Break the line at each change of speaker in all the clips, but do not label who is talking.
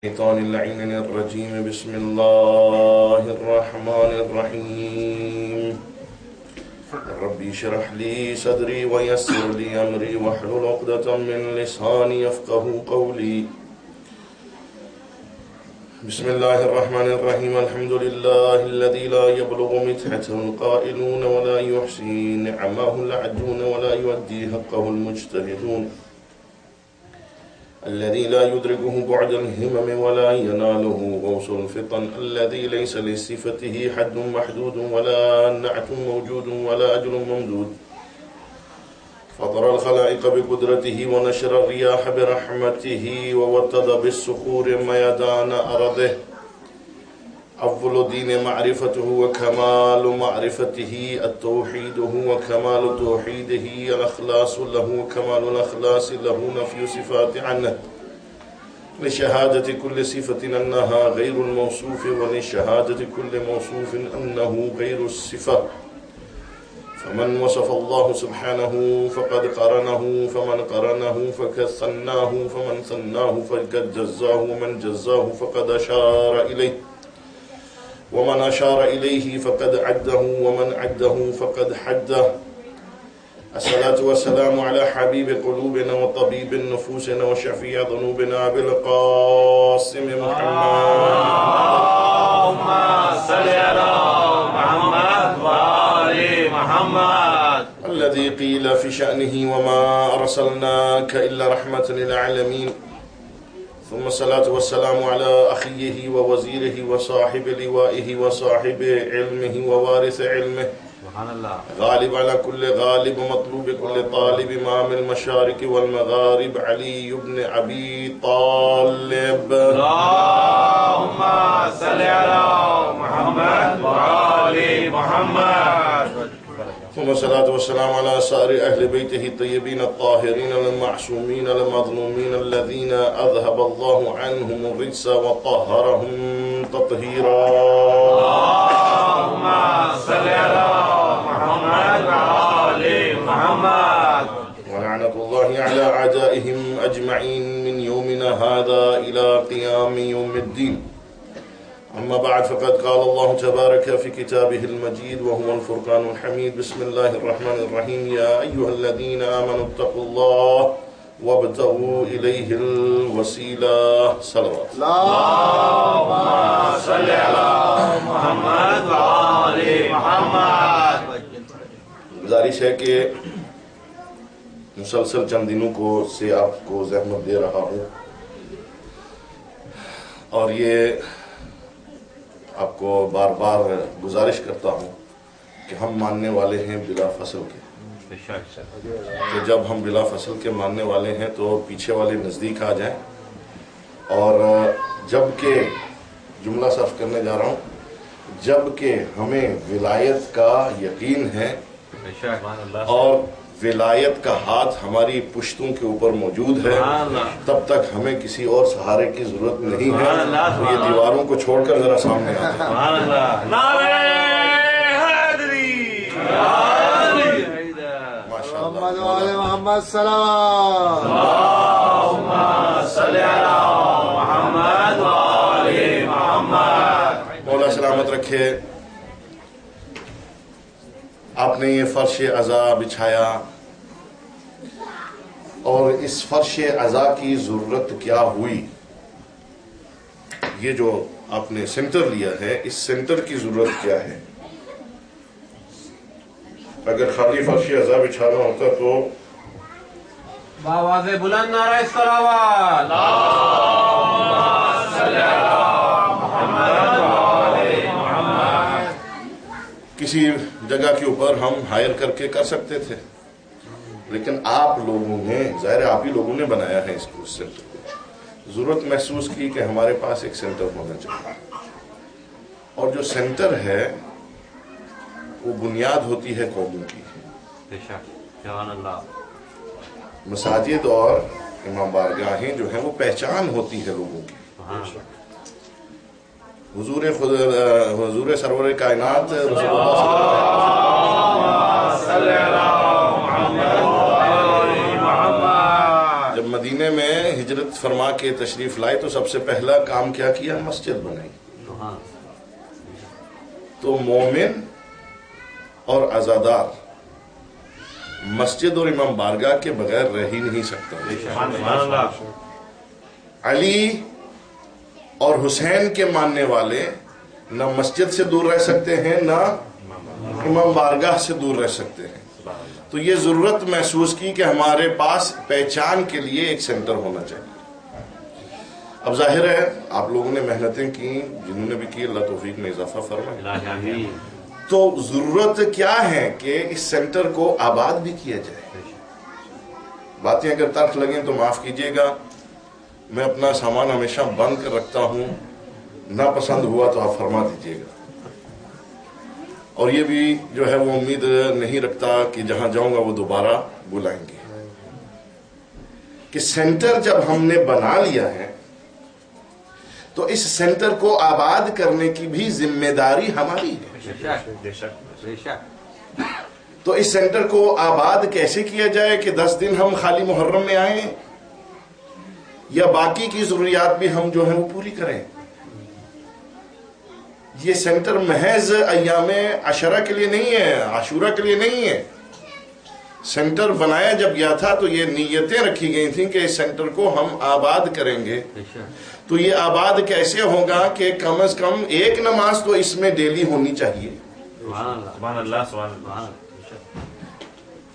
الشيطان اللعين الرجيم. بسم الله الرحمن الرحيم. ربي اشرح لي صدري ويسر لي أمري واحلل عقدة من لساني يفقهوا قولي. بسم الله الرحمن الرحيم. الحمد لله الذي لا يبلغ مدحته القائلون ولا يحصي نعمه العدون ولا يؤدي حقه المجتهدون، الذي لا يدركه بعد الهمم ولا يناله غوص الفطن، الذي ليس لصفته حد محدود ولا نعت موجود ولا أجل ممدود، فطر الخلائق بقدرته ونشر الرياح برحمته ووتد بالصخور ميدان أرضه. أول دين معرفته وكمال معرفته التوحيد، وكمال توحيده الأخلاص له، وكمال الأخلاص له نفي صفات عنه، لشهادة كل صفة أنها غير الموصوف، ولشهادة كل موصوف أنه غير الصفة. فمن وصف الله سبحانه فقد قرنه، فمن قرنه فقد ثناه، فمن ثناه فقد جزاه، ومن جزاه فقد أشار إليه، ومن أشار إليه فقد عده، ومن عده فقد حده. الصلاة والسلام على حبيب قلوبنا وطبيب نفوسنا وشفيع ذنوبنا أبي القاسم محمد.
اللهم صل على محمد وآل محمد،
الذي قيل في شأنه وما أرسلناك إلا رحمة للعالمين. ثم الصلاة والسلام على أخيه ووزيره وصاحب لوائه وصاحب علمه ووارث علمه،
سبحان الله،
غالب على كل غالب، مطلوب كل طالب، إمام المشارق والمغارب، علي بن أبي طالب.
اللهم صل على محمد وآل محمد.
ثم الصلاة والسلام على سائر أهل بيته الطيبين الطاهرين المعصومين المظلومين، الذين أذهب الله عنهم الرجس وطهرهم تطهيرا.
اللهم صل على محمد وآل محمد.
ولعنة الله على أعدائهم أجمعين من يومنا هذا إلى قيام يوم الدين. أما بعد، فقد قال الله تبارك في كتابه المجيد وهو الفرقان الحميد. بسم الله الرحمن الرحيم. يا أيها الذين آمنوا اتقوا الله وابتغوا إليه الوسيلة. صلوات.
اللهم صل على محمد وآل محمد.
گزارش ہے کہ مسلسل چند دنوں سے آپ کو زحمت دے رہا ہوں، اور یہ آپ کو بار بار گزارش کرتا ہوں کہ ہم ماننے والے ہیں بلا فصل کے، تو جب ہم بلا فصل کے ماننے والے ہیں تو پیچھے والے نزدیک آ جائیں. اور جب کہ جملہ صرف کرنے جا رہا ہوں، جب کہ ہمیں ولایت کا یقین ہے اور ولایت کا ہاتھ ہماری پشتوں کے اوپر موجود ہے، تب تک ہمیں کسی اور سہارے کی ضرورت نہیں ہے. تو یہ دیواروں کو چھوڑ کر ذرا سامنے آتے ہیں. ماشاء اللہ.
محمد سلام.
اللهم صل على محمد وآل محمد.
مولا سلامت رکھے. آپ نے یہ فرش عزا بچھایا، اور اس فرش عزا کی ضرورت کیا ہوئی؟ یہ جو آپ نے سینٹر لیا ہے، اس سینٹر کی ضرورت کیا ہے؟ اگر خالی فرش عزا بچھانا ہوتا تو
بآواز بلند نعرہ صلوات. اللهم صل على محمد وآل محمد.
کسی جگہ کے اوپر ہم ہائر کر کے کر سکتے تھے، لیکن آپ لوگوں نے، ظاہر ہے آپ ہی لوگوں نے بنایا ہے اس سینٹر کو. ضرورت محسوس کی کہ ہمارے پاس ایک سینٹر ہونا چاہیے، اور جو سینٹر ہے وہ بنیاد ہوتی ہے قوموں کی.
سبحان اللہ.
مساجد اور امام بارگاہیں جو ہیں وہ پہچان ہوتی ہے لوگوں کی. حضور سرور کائنات رسول اللہ صلی اللہ علیہ وسلم جب مدینے میں ہجرت فرما کے تشریف لائے تو سب سے پہلا کام کیا کیا؟ مسجد بنائی. تو مومن اور عزادار مسجد اور امام بارگاہ کے بغیر رہ ہی نہیں سکتا. علی اور حسین کے ماننے والے نہ مسجد سے دور رہ سکتے ہیں نہ امام بارگاہ سے دور رہ سکتے ہیں. تو یہ ضرورت محسوس کی کہ ہمارے پاس پہچان کے لیے ایک سینٹر ہونا چاہیے. اب ظاہر ہے آپ لوگوں نے محنتیں کی، جنہوں نے بھی کی اللہ توفیق میں اضافہ فرمائے. تو ضرورت کیا ہے کہ اس سینٹر کو آباد بھی کیا جائے. باتیں اگر تلخ لگیں تو معاف کیجئے گا، میں اپنا سامان ہمیشہ بند کر رکھتا ہوں، ناپسند ہوا تو آپ فرما دیجئے گا. اور یہ بھی جو ہے وہ امید نہیں رکھتا کہ جہاں جاؤں گا وہ دوبارہ بلائیں گے. کہ سینٹر جب ہم نے بنا لیا ہے تو اس سینٹر کو آباد کرنے کی بھی ذمہ داری ہماری ہے. تو اس سینٹر کو آباد کیسے کیا جائے کہ 10 دن ہم خالی محرم میں آئیں یا باقی کی ضروریات بھی ہم جو ہیں وہ پوری کریں. یہ سینٹر محض ایام عشرہ کے لیے نہیں ہے، عاشورہ کے لیے نہیں ہے. سینٹر بنایا جب گیا تھا تو یہ نیتیں رکھی گئی تھیں کہ اس سینٹر کو ہم آباد کریں گے. تو یہ آباد کیسے ہوگا کہ کم از کم ایک نماز تو اس میں ڈیلی ہونی چاہیے.
سبحان اللہ سبحان اللہ.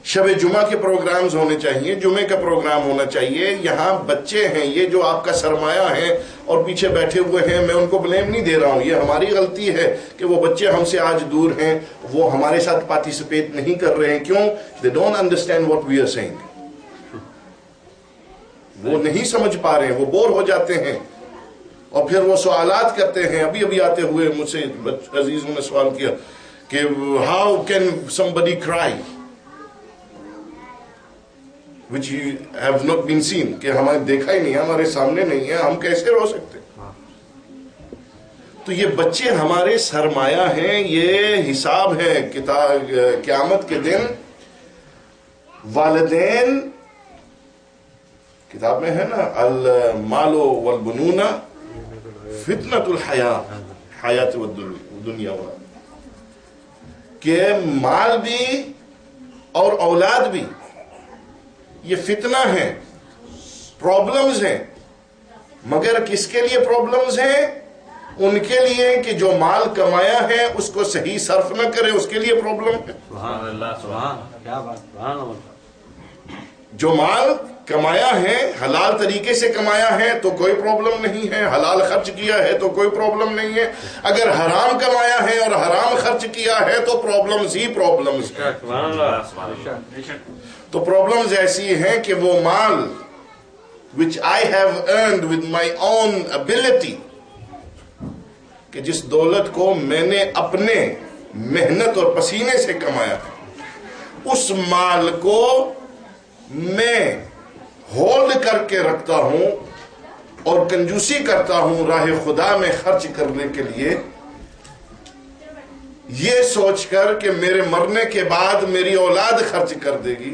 شب جمعہ کے پروگرامز ہونے چاہیے، جمعے کا پروگرام ہونا چاہیے. یہاں بچے ہیں، یہ جو آپ کا سرمایہ ہیں اور پیچھے بیٹھے ہوئے ہیں، میں ان کو بلیم نہیں دے رہا ہوں، یہ ہماری غلطی ہے کہ وہ بچے ہم سے آج دور ہیں، وہ ہمارے ساتھ پارٹیسپیٹ نہیں کر رہے ہیں. کیوں؟ they don't understand what we are saying. وہ نہیں سمجھ پا رہے ہیں، وہ بور ہو جاتے ہیں اور پھر وہ سوالات کرتے ہیں. ابھی آتے ہوئے مجھ سے عزیزوں نے سوال کیا کہ how can somebody cry which you have not been seen، کہ ہمیں دیکھا ہی نہیں، ہمارے سامنے نہیں ہے، ہم کیسے رو سکتے. تو یہ بچے ہمارے سرمایہ ہیں، یہ حساب ہے قیامت کے دن. والدین کتاب میں ہے نا، المال والبنون فتنۃ الحیات والدنیا، کہ مال بھی اور اولاد بھی یہ فتنہ ہیں، پرابلمز ہیں. مگر کس کے لیے پرابلمز ہیں؟ ان کے لیے کہ جو مال کمایا ہے اس کو صحیح صرف نہ کرے، اس کے لیے پرابلم ہے.
سبحان اللہ سبحان کیا بات. سبحان اللہ.
جو مال کمایا ہے حلال طریقے سے کمایا ہے تو کوئی پرابلم نہیں ہے، حلال خرچ کیا ہے تو کوئی پرابلم نہیں ہے. اگر حرام کمایا ہے اور حرام خرچ کیا ہے تو پرابلمز ہی پرابلمز ہیں.
سبحان اللہ.
تو پرابلمز ایسی ہیں کہ وہ مال which I have earned with my own ability، کہ جس دولت کو میں نے اپنے محنت اور پسینے سے کمایا ہے، اس مال کو میں ہولڈ کر کے رکھتا ہوں اور کنجوسی کرتا ہوں راہ خدا میں خرچ کرنے کے لیے، یہ سوچ کر کہ میرے مرنے کے بعد میری اولاد خرچ کر دے گی.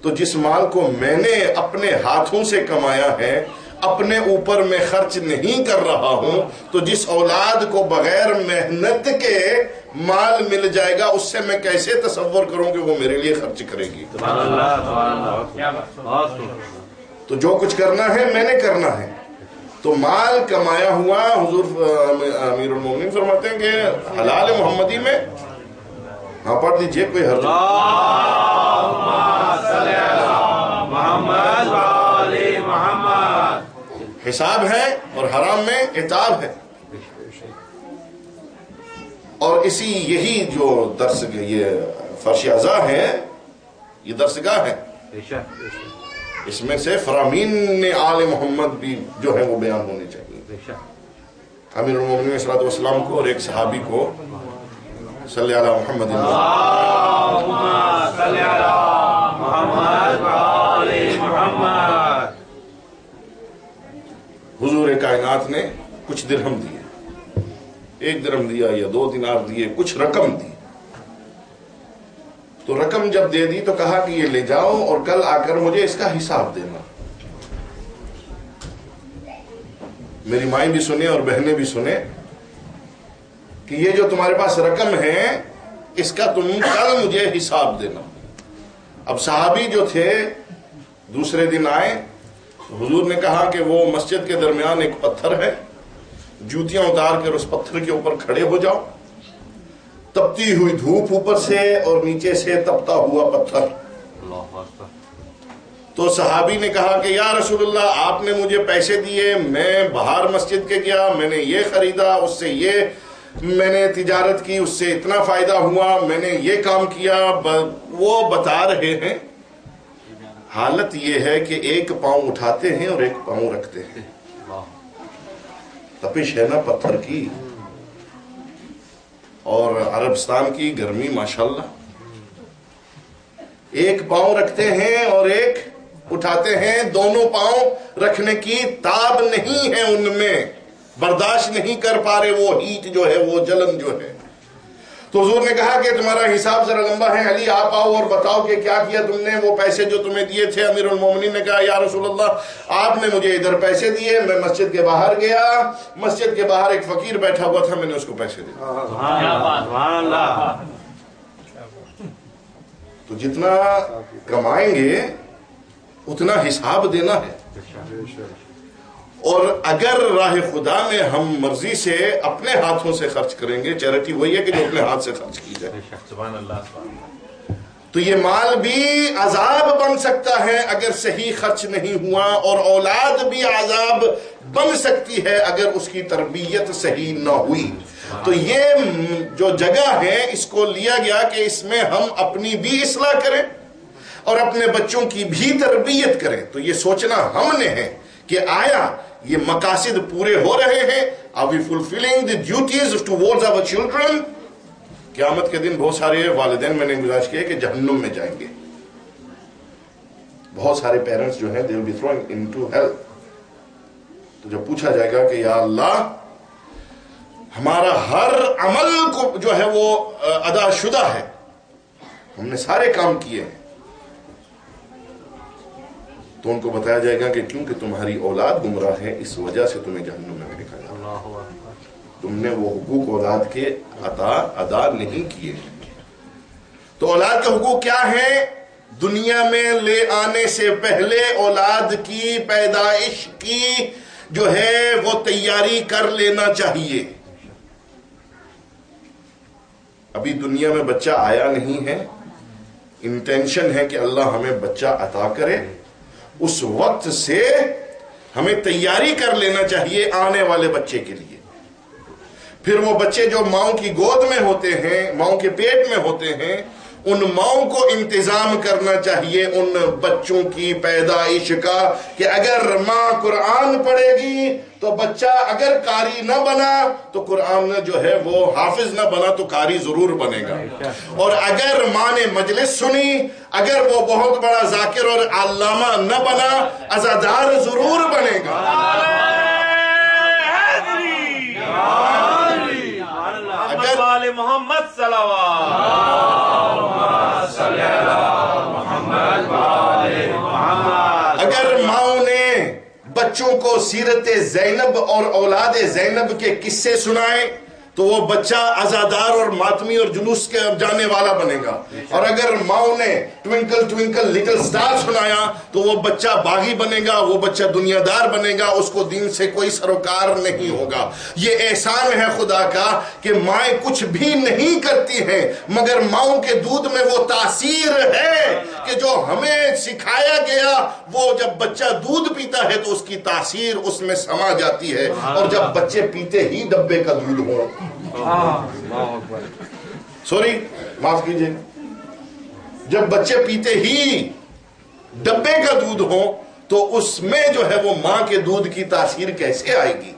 تو جس مال کو میں نے اپنے ہاتھوں سے کمایا ہے، اپنے اوپر میں خرچ نہیں کر رہا ہوں، تو جس اولاد کو بغیر محنت کے مال مل جائے گا، اس سے میں کیسے تصور کروں کہ وہ میرے لیے خرچ کرے گی.
سبحان اللہ سبحان اللہ.
تو جو کچھ کرنا ہے میں نے کرنا ہے. تو مال کمایا ہوا، حضور امیر المومنین فرماتے ہیں کہ حلال محمدی میں، ہاں پڑھ دیجئے کوئی حرج حساب ہے اور حرام میں عتاب ہے. اور اسی یہی جو درس یہ فرش اعضاء ہے، یہ درسگاہ ہے، اس میں سے فرامین آل محمد بھی جو ہے وہ بیان ہونے چاہیے. امیر المومنین علیہ الصلوۃ والسلام کو اور ایک صحابی کو صلی علی محمد حضور کائنات نے کچھ درہم دیے، 1 درہم دیا یا 2 دینار دیے، کچھ رقم دی. تو رقم جب دے دی تو کہا کہ یہ لے جاؤ اور کل آ کر مجھے اس کا حساب دینا. میری مائیں بھی سنیں اور بہنیں بھی سنیں کہ یہ جو تمہارے پاس رقم ہے اس کا تم کل مجھے حساب دینا. اب صحابی جو تھے دوسرے دن آئے، حضور نے کہا کہ وہ مسجد کے درمیان ایک پتھر ہے، جوتیاں اتار کر اس پتھر کے اوپر کھڑے ہو جاؤ. تپتی ہوئی دھوپ اوپر سے اور نیچے سے تپتا ہوا پتھر. تو صحابی نے کہا کہ یا رسول اللہ آپ نے مجھے پیسے دیے، میں باہر مسجد کے گیا، میں نے یہ خریدا، اس سے یہ میں نے تجارت کی، اس سے اتنا فائدہ ہوا، میں نے یہ کام کیا. وہ بتا رہے ہیں حالت یہ ہے کہ ایک پاؤں اٹھاتے ہیں اور ایک پاؤں رکھتے ہیں. تپش ہے نا پتھر کی، اور عربستان کی گرمی ماشاءاللہ. ایک پاؤں رکھتے ہیں اور ایک اٹھاتے ہیں، دونوں پاؤں رکھنے کی تاب نہیں ہے ان میں، برداشت نہیں کر پا رہے وہ ہیٹ جو ہے، وہ جلن جو ہے. تو حضور نے کہا کہ تمہارا حساب ذرا لمبا ہے، علی آپ آؤ اور بتاؤ کہ کیا کیا تم نے. وہ پیسے جو تمہیں دیے تھے، امیر المومنین نے کہا یا رسول اللہ آپ نے مجھے ادھر پیسے دیے، میں مسجد کے باہر گیا، مسجد کے باہر ایک فقیر بیٹھا ہوا تھا، میں نے اس کو پیسے دیے. تو جتنا کمائیں گے اتنا حساب دینا ہے. اور اگر راہ خدا میں ہم مرضی سے اپنے ہاتھوں سے خرچ کریں گے، چیریٹی وہی ہے کہ جو اپنے ہاتھ سے خرچ کی جائے،
سبحان اللہ،
تو یہ مال بھی عذاب بن سکتا ہے اگر صحیح خرچ نہیں ہوا، اور اولاد بھی عذاب بن سکتی ہے اگر اس کی تربیت صحیح نہ ہوئی. تو یہ جو جگہ ہے اس کو لیا گیا کہ اس میں ہم اپنی بھی اصلاح کریں اور اپنے بچوں کی بھی تربیت کریں. تو یہ سوچنا ہم نے ہے کہ آیا یہ مقاصد پورے ہو رہے ہیں؟ Are we fulfilling the duties towards our children؟ قیامت کے دن بہت سارے والدین میں نے گزارش کیا کہ جہنم میں جائیں گے. بہت سارے پیرنٹس جو ہیں they will be thrown into hell. تو جب پوچھا جائے گا کہ یا اللہ ہمارا ہر عمل کو جو ہے وہ ادا شدہ ہے، ہم نے سارے کام کیے ہیں، تو ان کو بتایا جائے گا کہ کیونکہ تمہاری اولاد گمراہ ہے اس وجہ سے تمہیں جہنم میں نکالا جائے گا، تم نے وہ حقوق اولاد کے ادا نہیں کیے. تو اولاد کے حقوق کیا ہیں؟ دنیا میں لے آنے سے پہلے اولاد کی پیدائش کی جو ہے وہ تیاری کر لینا چاہیے. ابھی دنیا میں بچہ آیا نہیں ہے، انٹینشن ہے کہ اللہ ہمیں بچہ عطا کرے، اس وقت سے ہمیں تیاری کر لینا چاہیے آنے والے بچے کے لیے. پھر وہ بچے جو ماؤں کی گود میں ہوتے ہیں، ماؤں کے پیٹ میں ہوتے ہیں، ان ماؤں کو انتظام کرنا چاہیے ان بچوں کی پیدائش کا کہ اگر ماں قرآن پڑھے گی تو بچہ اگر قاری نہ بنا تو قرآن جو ہے وہ حافظ نہ بنا تو قاری ضرور بنے گا، اور اگر ماں نے مجلس سنی اگر وہ بہت بڑا ذاکر اور علامہ نہ بنا عزادار ضرور بنے گا.
اگر محمد
اگر ماؤں نے بچوں کو سیرت زینب اور اولاد زینب کے قصے سنائے تو وہ بچہ عزادار اور ماتمی اور جلوس کے جانے والا بنے گا، اور اگر ماؤں نے ٹوئنکل ٹوئنکل لٹل سٹار سنایا تو وہ بچہ باغی بنے گا، وہ بچہ دنیا دار بنے گا، اس کو دین سے کوئی سروکار نہیں ہوگا. یہ احسان ہے خدا کا کہ مائیں کچھ بھی نہیں کرتی ہیں مگر ماؤں کے دودھ میں وہ تاثیر ہے کہ جو ہمیں سکھایا گیا وہ جب بچہ دودھ پیتا ہے تو اس کی تاثیر اس میں سما جاتی ہے. اور جب بچے پیتے ہی ڈبے کا دودھ ہو، سوری معاف کیجئے، جب بچے پیتے ہی ڈبے کا دودھ ہو تو اس میں جو ہے وہ ماں کے دودھ کی تاثیر کیسے آئے گی.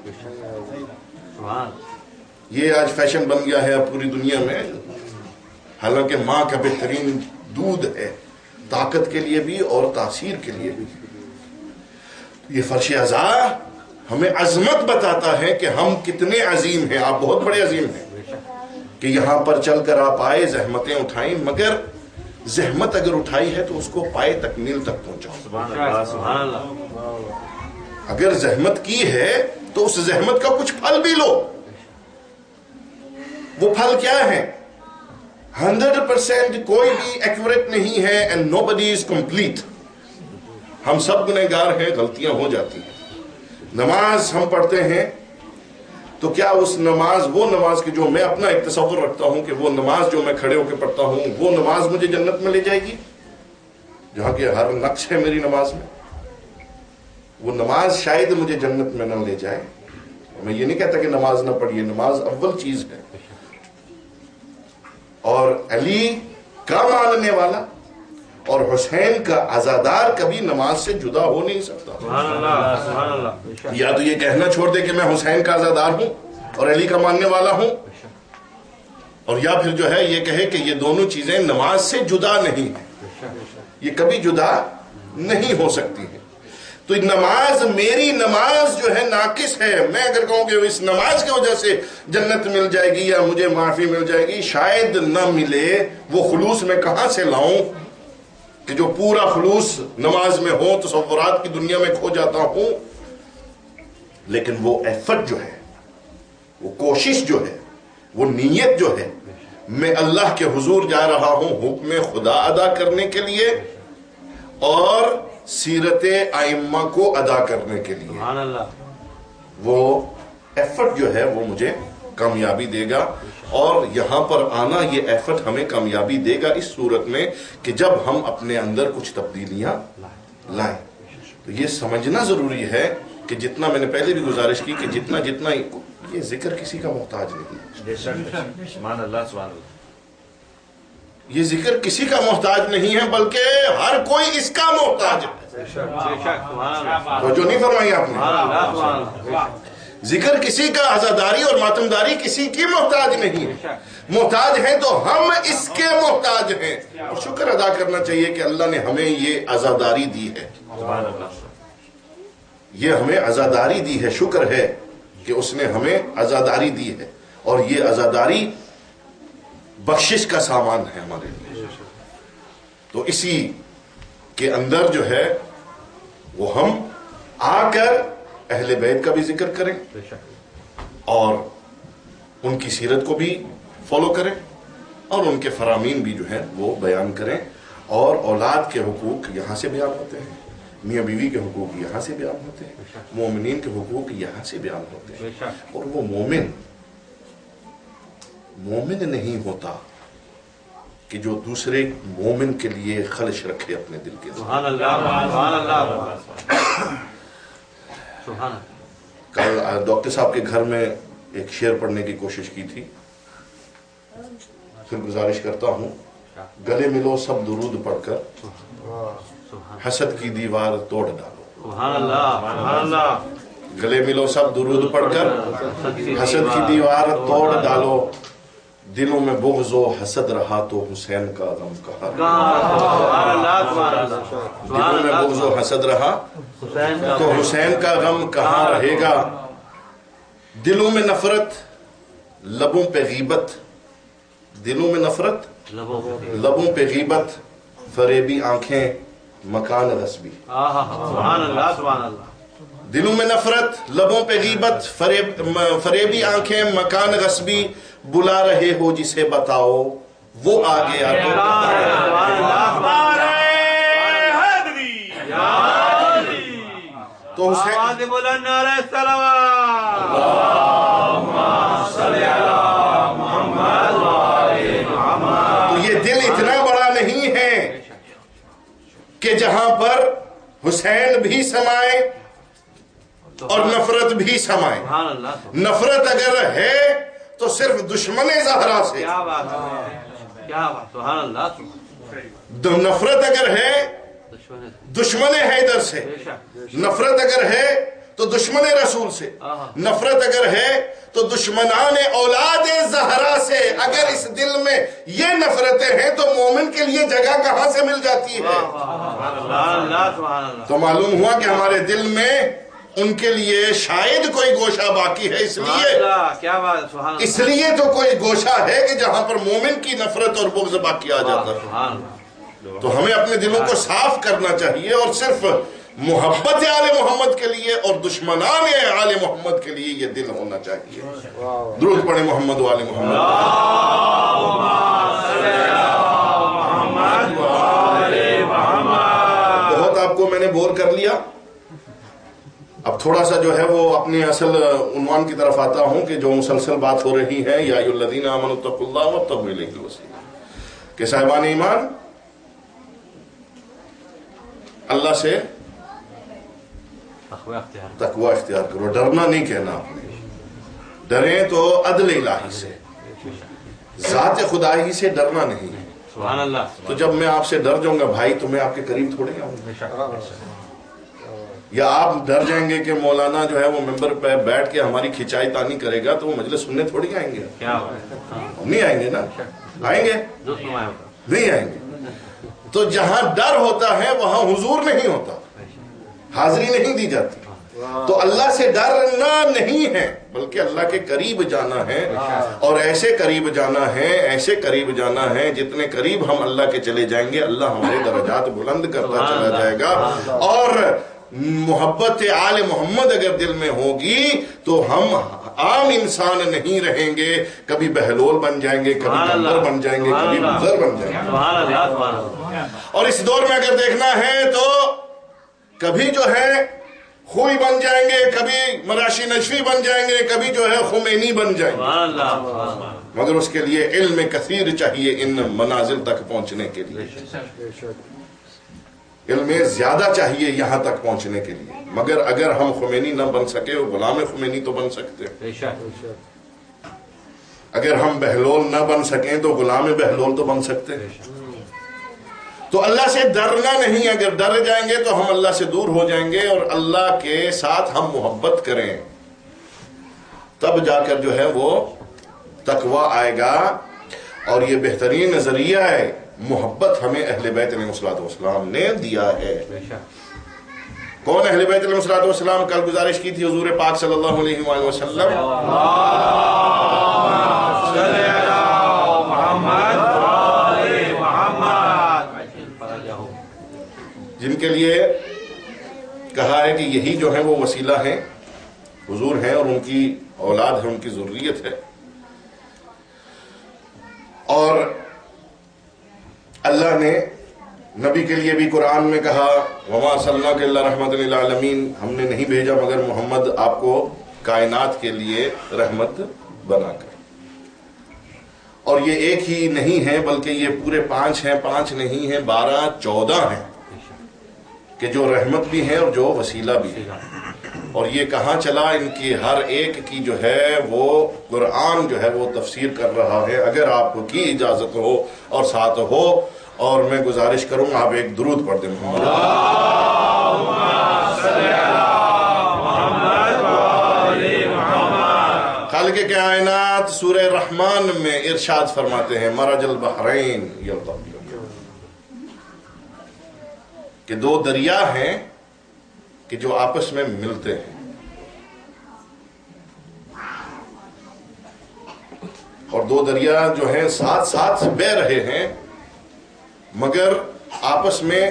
یہ آج فیشن بن گیا ہے پوری دنیا میں، حالانکہ ماں کا بہترین دودھ ہے طاقت کے لیے بھی اور تاثیر کے لیے بھی. یہ فرش ازاں ہمیں عظمت بتاتا ہے کہ ہم کتنے عظیم ہیں. آپ بہت بڑے عظیم ہیں کہ یہاں پر چل کر آپ آئے، زحمتیں اٹھائیں، مگر زحمت اگر اٹھائی ہے تو اس کو پائے تکمیل تک پہنچاؤ.
سبحان اللہ.
اگر زحمت کی ہے تو اس زحمت کا کچھ پھل بھی لو. وہ پھل کیا ہے؟ 100% کوئی بھی ایکوریٹ نہیں ہے and nobody is complete. ہم سب گنہگار ہیں، غلطیاں ہو جاتی ہیں. نماز ہم پڑھتے ہیں تو کیا اس نماز، وہ نماز کی جو میں اپنا ایک تصور رکھتا ہوں کہ وہ نماز جو میں کھڑے ہو کے پڑھتا ہوں، وہ نماز مجھے جنت میں لے جائے گی جہاں کہ ہر نقش ہے میری نماز میں؟ وہ نماز شاید مجھے جنت میں نہ لے جائے. میں یہ نہیں کہتا کہ نماز نہ پڑھیے، نماز اول چیز ہے. اور علی کا ماننے والا اور حسین کا عزادار کبھی نماز سے جدا ہو نہیں سکتا.
سبحان اللہ.
یا تو یہ کہنا چھوڑ دے کہ میں حسین کا عزادار ہوں اور علی کا ماننے والا ہوں، اور یا پھر جو ہے یہ کہے کہ یہ دونوں چیزیں نماز سے جدا نہیں ہیں، یہ کبھی جدا نہیں ہو سکتی ہیں. تو نماز، میری نماز جو ہے ناقص ہے. میں اگر کہوں کہ اس نماز کی وجہ سے جنت مل جائے گی یا مجھے معافی مل جائے گی، شاید نہ ملے. وہ خلوص میں کہاں سے لاؤں کہ جو پورا خلوص نماز میں ہو؟ تصورات کی دنیا میں کھو جاتا ہوں. لیکن وہ ایفرٹ جو ہے، وہ کوشش جو ہے، وہ نیت جو ہے، میں اللہ کے حضور جا رہا ہوں حکم خدا ادا کرنے کے لیے اور سیرت ائمہ کو ادا کرنے کے لیے.
سبحان اللہ.
وہ ایفرٹ جو ہے وہ مجھے کامیابی دے گا. اور یہاں پر آنا، یہ ایفرٹ ہمیں کامیابی دے گا اس صورت میں کہ جب ہم اپنے اندر کچھ تبدیلیاں لائیں. تو یہ سمجھنا ضروری ہے کہ جتنا میں نے پہلے بھی گزارش کی کہ جتنا یہ ذکر کسی کا محتاج نہیں ہے.
سبحان اللہ. سبحان اللہ.
یہ ذکر کسی کا محتاج نہیں ہے بلکہ ہر کوئی اس کا محتاج ہے.
بے شک. سبحان اللہ.
تو جو نہیں فرمائی آپ نے،
سبحان اللہ.
ذکر کسی کا عزاداری اور ماتمداری کسی کی محتاج نہیں ہے. محتاج ہیں تو ہم اس کے محتاج ہیں. اور شکر ادا کرنا چاہیے کہ اللہ نے ہمیں یہ عزاداری دی ہے،
سبحان اللہ.
یہ ہمیں عزاداری دی ہے. شکر ہے کہ اس نے ہمیں عزاداری دی ہے، اور یہ عزاداری بخشش کا سامان ہے ہمارے لیے. تو اسی کے اندر جو ہے وہ ہم آ کر اہل بیت کا بھی ذکر کریں اور ان کی سیرت کو بھی فالو کریں اور ان کے فرامین بھی جو ہیں وہ بیان کریں. اور اولاد کے حقوق یہاں سے بیان ہوتے ہیں، میاں بیوی کے حقوق یہاں سے بیان ہوتے ہیں، مومنین کے حقوق یہاں سے بیان ہوتے ہیں. اور وہ مومن نہیں ہوتا کہ جو دوسرے مومن کے لیے خلش رکھے اپنے دل کے اندر.
سبحان اللہ. سبحان اللہ. سبحان اللہ.
کل ڈاکٹر صاحب کے گھر میں ایک شعر پڑھنے کی کوشش کی تھی. پھر گزارش کرتا ہوں، گلے ملو سب درود پڑھ کر حسد کی دیوار توڑ ڈالو.
سبحان اللہ. سبحان اللہ.
گلے ملو سب درود پڑھ کر حسد کی دیوار توڑ ڈالو. دلوں میں بغض و حسد رہا تو حسین کا غم کہاں.
سبحان اللہ. سبحان اللہ.
دلوں میں بغض و حسد رہا تو حسین کا غم کہاں رہے گا. دلوں میں نفرت لبوں پہ غیبت، دلوں میں نفرت لبوں پہ غیبت، فریبی آنکھیں مکان رسبی.
سبحان اللہ. سبحان اللہ.
دلوں میں نفرت لبوں پہ غیبت، فریبی آنکھیں مکان غصبی. بلا رہے ہو جسے بتاؤ وہ آ گیا تو حسین. تو یہ دل اتنا بڑا نہیں ہے کہ جہاں پر حسین بھی سمائے اور نفرت بھی سمائے. نفرت اگر ہے تو صرف دشمن زہرا سے.
کیا بات ہے. کیا بات. سبحان اللہ.
نفرت اگر ہے دشمن حیدر سے، نفرت اگر ہے تو دشمن رسول سے، نفرت اگر ہے تو دشمنان اولاد زہرا سے. اگر اس دل میں یہ نفرتیں ہیں تو مومن کے لیے جگہ کہاں سے مل جاتی ہے؟ تو معلوم ہوا کہ ہمارے دل میں ان کے لیے شاید کوئی گوشہ باقی ہے. اس لیے تو کوئی گوشہ ہے کہ جہاں پر مومن کی نفرت اور بغض باقی آ جاتا ہے. تو ہمیں اپنے دلوں کو صاف کرنا چاہیے اور صرف محبت آل محمد کے لیے اور دشمنان آل محمد کے لیے یہ دل ہونا چاہیے. درود پڑھیں محمد و آل محمد. بہت آپ کو میں نے بور کر لیا. اب تھوڑا سا جو ہے وہ اپنے اصل عنوان کی طرف آتا ہوں کہ جو مسلسل بات ہو رہی ہے یا ایھا الذین آمنوا اتقوا اللہ وابتغوا الیہ الوسیلہ، کہ صاحبان ایمان اللہ سے تقوی اختیار کرو. ڈرنا نہیں کہنا آپ نے، ڈریں تو عدل الہی سے، ذات خدا ہی سے ڈرنا نہیں.
سبحان اللہ.
تو جب میں آپ سے ڈر جاؤں گا بھائی تو میں آپ کے قریب تھوڑے آؤں گا. یا آپ ڈر جائیں گے کہ مولانا جو ہے وہ ممبر پہ بیٹھ کے ہماری کھچائی تانی کرے گا تو وہ مجلس سننے تھوڑی آئیں گے. نہیں آئیں گے نا. آئیں گے؟ نہیں آئیں گے. تو جہاں ڈر ہوتا ہے وہاں حضور نہیں ہوتا، حاضری نہیں دی جاتی. تو اللہ سے ڈرنا نہیں ہے بلکہ اللہ کے قریب جانا ہے، اور ایسے قریب جانا ہے، ایسے قریب جانا ہے جتنے قریب ہم اللہ کے چلے جائیں گے اللہ ہمارے درجات بلند کرتا چلا جائے گا. اور محبت آل محمد اگر دل میں ہوگی تو ہم عام انسان نہیں رہیں گے، کبھی بہلول بن جائیں گے، کبھی کمبر بن جائیں گے، کبھی بزر بن جائیں گے. اور اس دور میں اگر دیکھنا ہے تو کبھی جو ہے خوئی بن جائیں گے، کبھی مراشی نشفی بن جائیں گے، کبھی جو ہے خمینی بن جائیں گے. مگر اس کے لیے علم کثیر چاہیے ان منازل تک پہنچنے کے لیے. علم زیادہ چاہیے یہاں تک پہنچنے کے لیے. مگر اگر ہم خمینی نہ بن سکے وہ غلام خمینی تو بن سکتے ہیں. اگر ہم بہلول نہ بن سکیں تو غلام بہلول تو بن سکتے ہیں. تو اللہ سے ڈرنا نہیں. اگر ڈر جائیں گے تو ہم اللہ سے دور ہو جائیں گے، اور اللہ کے ساتھ ہم محبت کریں تب جا کر جو ہے وہ تقوی آئے گا. اور یہ بہترین ذریعہ ہے محبت ہمیں اہل بیت علیہ السلام نے دیا ہے. کون اہل بیت علیہ السلام؟ کل گزارش کی تھی حضور پاک صلی اللہ علیہ وآلہ وسلم جن کے لیے کہا ہے کہ یہی جو ہے وہ وسیلہ ہیں، حضور ہیں اور ان کی اولاد ہے، ان کی ذریت ہے. اور اللہ نے نبی کے لیے بھی قرآن میں کہا وَمَا أَرْسَلْنَاكَ إِلَّا رَحْمَةً لِلْعَالَمِينَ، ہم نے نہیں بھیجا مگر محمد آپ کو کائنات کے لیے رحمت بنا کر. اور یہ ایک ہی نہیں ہے بلکہ یہ پورے 5 ہیں، 5 نہیں ہیں، 12 14 ہیں کہ جو رحمت بھی ہیں اور جو وسیلہ بھی ہے. اور یہ کہاں چلا؟ ان کی ہر ایک کی جو ہے وہ قرآن جو ہے وہ تفسیر کر رہا ہے. اگر آپ کی اجازت ہو اور ساتھ ہو، اور میں گزارش کروں آپ ایک درود پڑھ دیں. خالق کائنات سورہ رحمان میں ارشاد فرماتے ہیں مرج البحرین یلتقیان، کہ 2 دریا ہیں کہ جو آپس میں ملتے ہیں. اور 2 دریا جو ہیں ساتھ ساتھ بہ رہے ہیں مگر آپس میں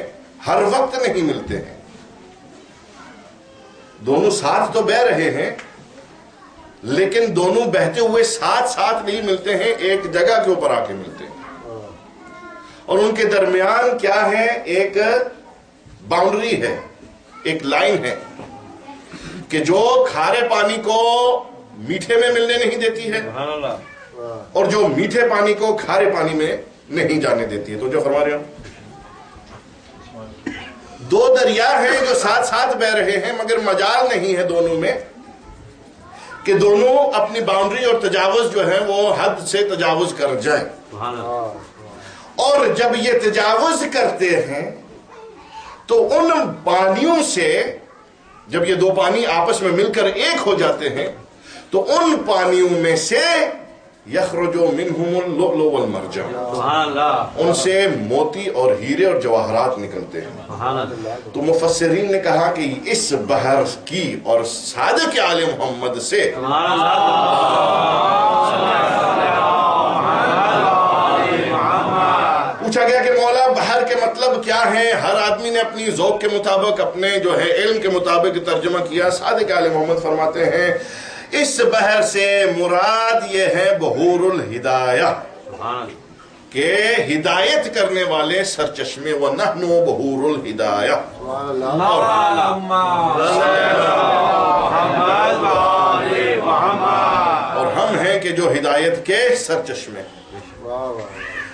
ہر وقت نہیں ملتے ہیں. دونوں ساتھ تو بہ رہے ہیں لیکن دونوں بہتے ہوئے ساتھ ساتھ نہیں ملتے ہیں، ایک جگہ کے اوپر آ کے ملتے ہیں. اور ان کے درمیان کیا ہے؟ ایک باؤنڈری ہے، ایک لائن ہے کہ جو کھارے پانی کو میٹھے میں ملنے نہیں دیتی ہے اور جو میٹھے پانی کو کھارے پانی میں نہیں جانے دیتی ہے. تو جو فرما رہے ہو 2 دریا ہیں جو ساتھ ساتھ بہ رہے ہیں مگر مجال نہیں ہے دونوں میں کہ دونوں اپنی باؤنڈری اور تجاوز جو ہے وہ حد سے تجاوز کر جائیں. اور جب یہ تجاوز کرتے ہیں تو ان پانیوں سے جب یہ 2 پانی آپس میں مل کر ایک ہو جاتے ہیں تو ان پانیوں میں سے یخرج منہم اللؤلؤ والمرجان، ان سے موتی اور ہیرے اور جواہرات نکلتے ہیں. تو مفسرین نے کہا کہ اس بحر کی اور صادق آل محمد سے پوچھا گیا کہ مولا بحر کے مطلب کیا ہے؟ ہر آدمی نے اپنی ذوق کے مطابق اپنے جو ہے علم کے مطابق ترجمہ کیا. صادق آل محمد فرماتے ہیں اس بحر سے مراد یہ ہے بحور الہدایہ کہ ہدایت کرنے والے سرچشمے وَنَحْنُ بحور الہدایہ. اور ہم ہیں کہ جو ہدایت کے سرچشمے.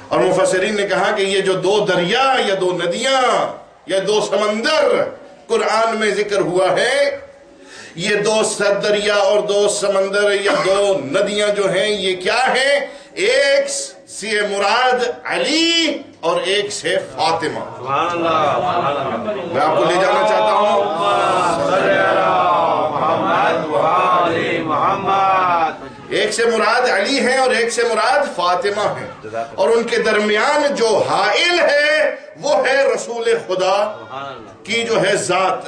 اور مفسرین نے کہا کہ یہ جو دو دریا یا دو ندیاں یا دو سمندر قرآن میں ذکر ہوا ہے، یہ دو دریا اور دو سمندر یا دو ندیاں جو ہیں یہ کیا ہیں؟ ایک سے مراد علی اور ایک سے فاطمہ. میں آپ کو لے جانا چاہتا ہوں ایک سے مراد علی ہیں اور ایک سے مراد فاطمہ ہیں، اور ان کے درمیان جو حائل ہے وہ ہے رسول خدا کی جو ہے ذات.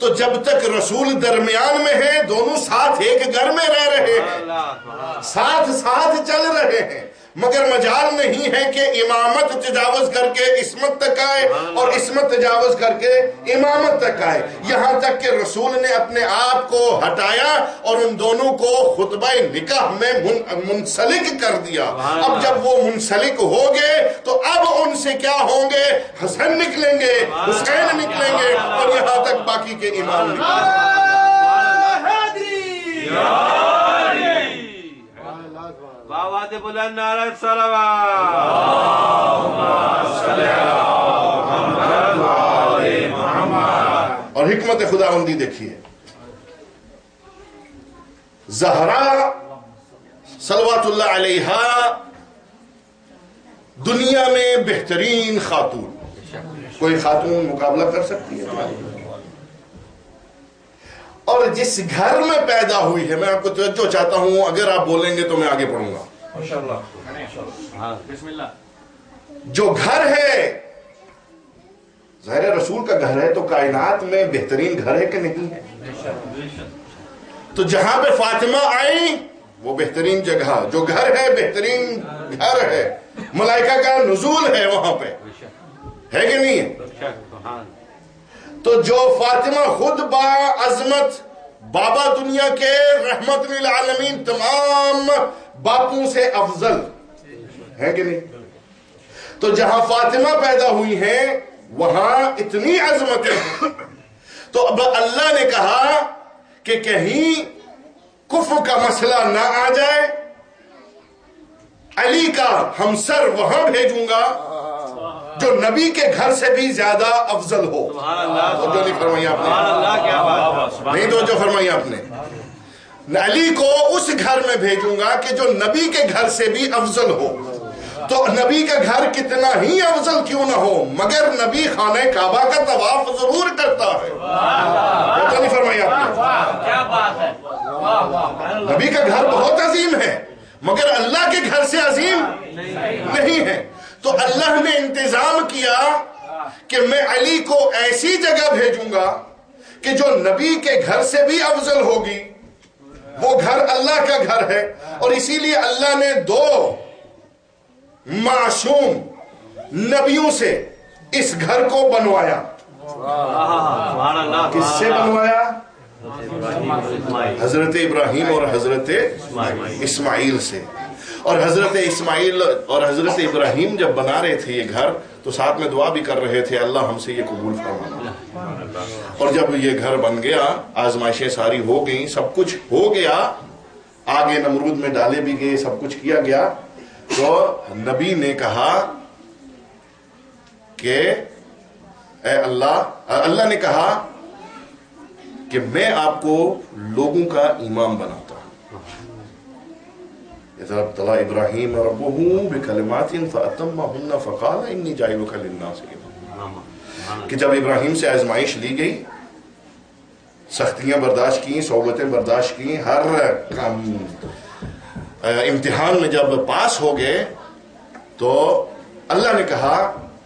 تو جب تک رسول درمیان میں ہے دونوں ساتھ ایک گھر میں رہ رہے ہیں، ساتھ چل رہے ہیں، مگر مجال نہیں ہے کہ امامت تجاوز کر کے عصمت تک آئے اور عصمت تجاوز کر کے امامت تک آئے. یہاں تک کہ رسول نے اپنے آپ کو ہٹایا اور ان دونوں کو خطبہ نکاح میں منسلک کر دیا. اب جب وہ منسلک ہو گئے تو اب ان سے کیا ہوں گے؟ حسن نکلیں گے، حسین نکلیں گے، اور یہاں تک باقی کے امام نکلیں گے.
باواد بلند نعرہ صلوات.
اور حکمت خداوندی دیکھیے، زہرا صلوات اللہ علیہا دنیا میں بہترین خاتون، کوئی خاتون مقابلہ کر سکتی ہے؟ اور جس گھر میں پیدا ہوئی ہے، میں آپ کو توجہ چاہتا ہوں، اگر آپ بولیں گے تو میں آگے پڑھوں گا.
بسم اللہ.
جو گھر ہے ظاہر رسول کا گھر ہے تو کائنات میں بہترین گھر ہے کہ نہیں ہے؟ تو جہاں پہ فاطمہ آئی وہ بہترین جگہ، جو گھر ہے بہترین گھر ہے، ملائکہ کا نزول ہے وہاں پہ، ہے کہ نہیں ہے؟ تو جو فاطمہ خود با عظمت بابا دنیا کے رحمت للعالمین تمام باپوں سے افضل ہے کہ نہیں؟ تو جہاں فاطمہ پیدا ہوئی ہیں وہاں اتنی عظمتیں ہیں. تو اب اللہ نے کہا کہ کہیں کفر کا مسئلہ نہ آ جائے، علی کا ہمسر وہاں بھیجوں گا جو نبی کے گھر سے بھی زیادہ افضل ہو. جو نہیں فرمائی آپ نے، نہیں تو جو فرمائی آپ نے، علی کو اس گھر میں بھیجوں گا کہ جو نبی کے گھر سے بھی افضل ہو. تو نبی کا گھر کتنا ہی افضل کیوں نہ ہو مگر نبی خانہ کعبہ کا طواف ضرور کرتا ہے. جو نہیں فرمائی آپ نے، نبی کا گھر بہت عظیم ہے مگر اللہ کے گھر سے عظیم نہیں ہے. تو اللہ نے انتظام کیا کہ میں علی کو ایسی جگہ بھیجوں گا کہ جو نبی کے گھر سے بھی افضل ہوگی. وہ گھر اللہ کا گھر ہے، اور اسی لیے اللہ نے دو معصوم نبیوں سے اس گھر کو بنوایا. کس سے بنوایا؟ حضرت ابراہیم اور حضرت اسماعیل سے. اور حضرت اسماعیل اور حضرت ابراہیم جب بنا رہے تھے یہ گھر تو ساتھ میں دعا بھی کر رہے تھے، اللہ ہم سے یہ قبول فرمانا. اور جب یہ گھر بن گیا، آزمائشیں ساری ہو گئیں، سب کچھ ہو گیا، آگے نمرود میں ڈالے بھی گئے، سب کچھ کیا گیا، تو نبی نے کہا کہ اے اللہ نے کہا کہ میں آپ کو لوگوں کا امام بناتا ہوں. اذا ابتلى ابراہیم ربہ بکلمات فاتمہن فقال انی جاعلک للناس اماما. کہ جب ابراہیم سے آزمائش لی گئی، سختیاں برداشت کی، صعوبتیں برداشت کی، ہر امتحان میں جب پاس ہو گئے تو اللہ نے کہا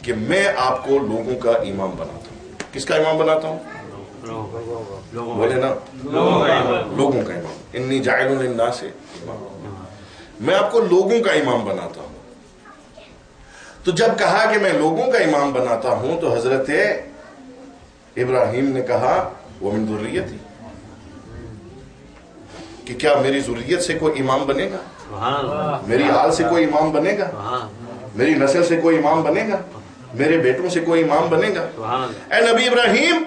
کہ میں آپ کو لوگوں کا امام بناتا ہوں. کس کا امام بناتا ہوں؟ بولے نا، لوگوں کا امام. انی جاعل للناس اماما، میں آپ کو لوگوں کا امام بناتا ہوں. تو جب کہا کہ میں لوگوں کا امام بناتا ہوں تو حضرت ابراہیم نے کہا ومن ذریتی، کہ کیا میری ذریت سے کوئی امام بنے گا؟
سبحان اللہ،
میری آل سے کوئی امام بنے گا؟ میری نسل سے کوئی امام بنے گا؟ میرے بیٹوں سے کوئی امام بنے گا؟
سبحان اللہ،
اے نبی ابراہیم،